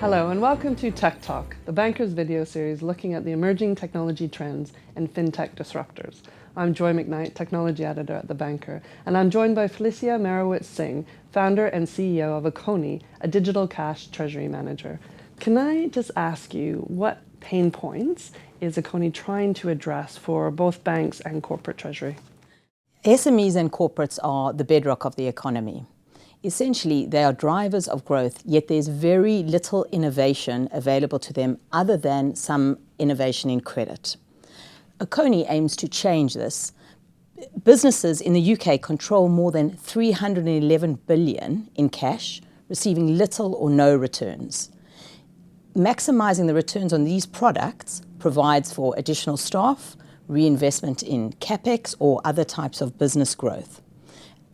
Hello and welcome to Tech Talk, the Banker's video series looking at the emerging technology trends and fintech disruptors. I'm Joy Macknight, technology editor at The Banker, and I'm joined by Felicia Meyerowitz Singh, founder and CEO of Akoni, a digital cash treasury manager. Can I just ask you, what pain points is Akoni trying to address for both banks and corporate treasury? SMEs and corporates are the bedrock of the economy. Essentially, they are drivers of growth, yet there's very little innovation available to them other than some innovation in credit. Akoni aims to change this. Businesses in the UK control more than 311 billion in cash, receiving little or no returns. Maximising the returns on these products provides for additional staff, reinvestment in capex or other types of business growth.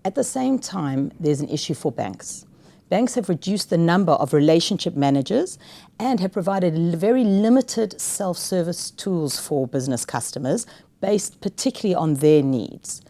At the same time, there's an issue for banks. Banks have reduced the number of relationship managers and have provided very limited self-service tools for business customers based particularly on their needs.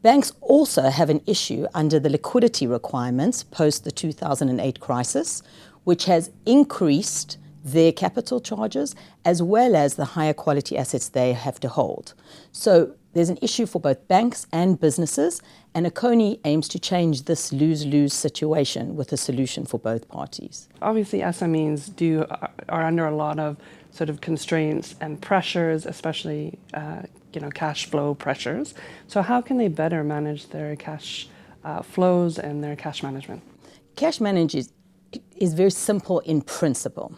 Banks also have an issue under the liquidity requirements post the 2008 crisis, which has increased their capital charges as well as the higher quality assets they have to hold. So there's an issue for both banks and businesses, and Akoni aims to change this lose-lose situation with a solution for both parties. Obviously, SMEs are under a lot of sort of constraints and pressures, especially cash flow pressures. So how can they better manage their cash flows and their cash management? Cash management is very simple in principle.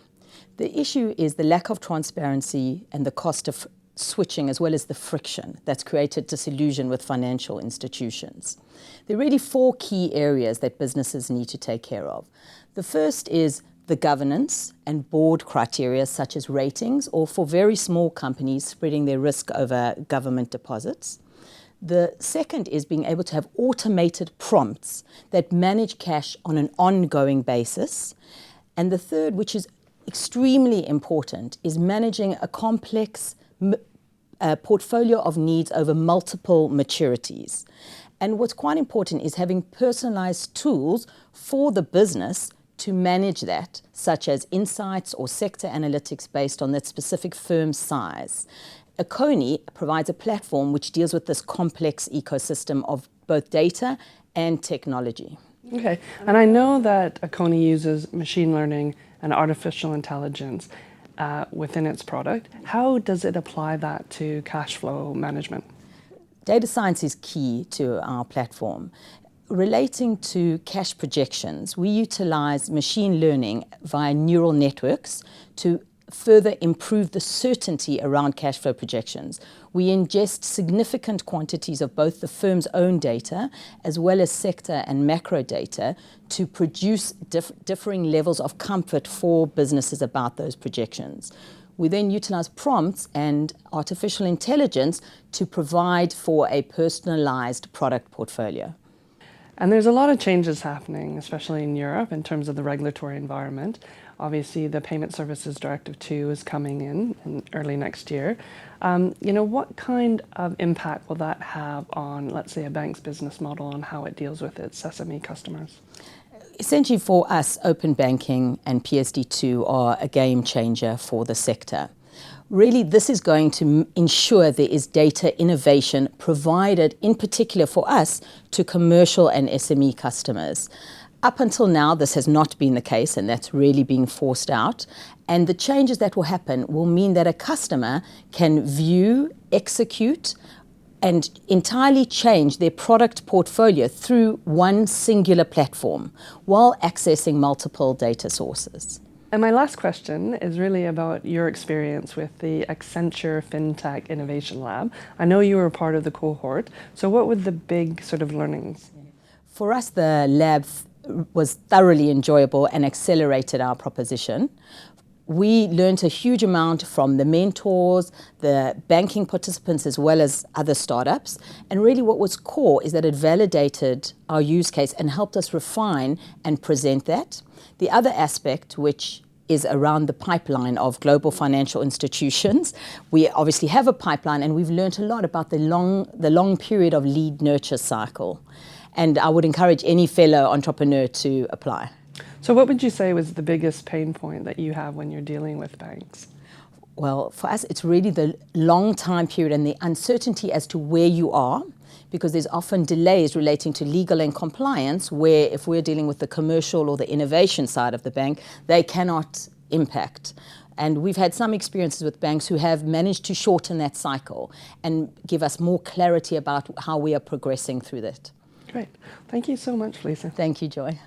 The issue is the lack of transparency and the cost of switching, as well as the friction that's created disillusion with financial institutions. There are really four key areas that businesses need to take care of. The first is the governance and board criteria such as ratings, or for very small companies spreading their risk over government deposits. The second is being able to have automated prompts that manage cash on an ongoing basis. And the third, which is extremely important, is managing a complex portfolio of needs over multiple maturities. And what's quite important is having personalized tools for the business to manage that, such as insights or sector analytics based on that specific firm's size. Akoni provides a platform which deals with this complex ecosystem of both data and technology. Okay, and I know that Akoni uses machine learning and artificial intelligence within its product. How does it apply that to cash flow management? Data science is key to our platform. Relating to cash projections, we utilize machine learning via neural networks to further improve the certainty around cash flow projections. We ingest significant quantities of both the firm's own data as well as sector and macro data to produce differing levels of comfort for businesses about those projections. We then utilize prompts and artificial intelligence to provide for a personalized product portfolio. And there's a lot of changes happening, especially in Europe, in terms of the regulatory environment. Obviously, the Payment Services Directive 2 is coming in early next year. What kind of impact will that have on, let's say, a bank's business model and how it deals with its SME customers? Essentially for us, open banking and PSD2 are a game changer for the sector. Really, this is going to ensure there is data innovation provided, in particular for us, to commercial and SME customers. Up until now, this has not been the case, and that's really being forced out. And the changes that will happen will mean that a customer can view, execute, and entirely change their product portfolio through one singular platform while accessing multiple data sources. And my last question is really about your experience with the Accenture FinTech Innovation Lab. I know you were part of the cohort, so what were the big sort of learnings? For us, the lab was thoroughly enjoyable and accelerated our proposition. We learned a huge amount from the mentors, the banking participants, as well as other startups. And really what was core is that it validated our use case and helped us refine and present that. The other aspect, which is around the pipeline of global financial institutions. We obviously have a pipeline, and we've learned a lot about the long period of lead nurture cycle. And I would encourage any fellow entrepreneur to apply. So what would you say was the biggest pain point that you have when you're dealing with banks? Well, for us, it's really the long time period and the uncertainty as to where you are, because there's often delays relating to legal and compliance, where if we're dealing with the commercial or the innovation side of the bank, they cannot impact. And we've had some experiences with banks who have managed to shorten that cycle and give us more clarity about how we are progressing through that. Great. Thank you so much, Felicia. Thank you, Joy.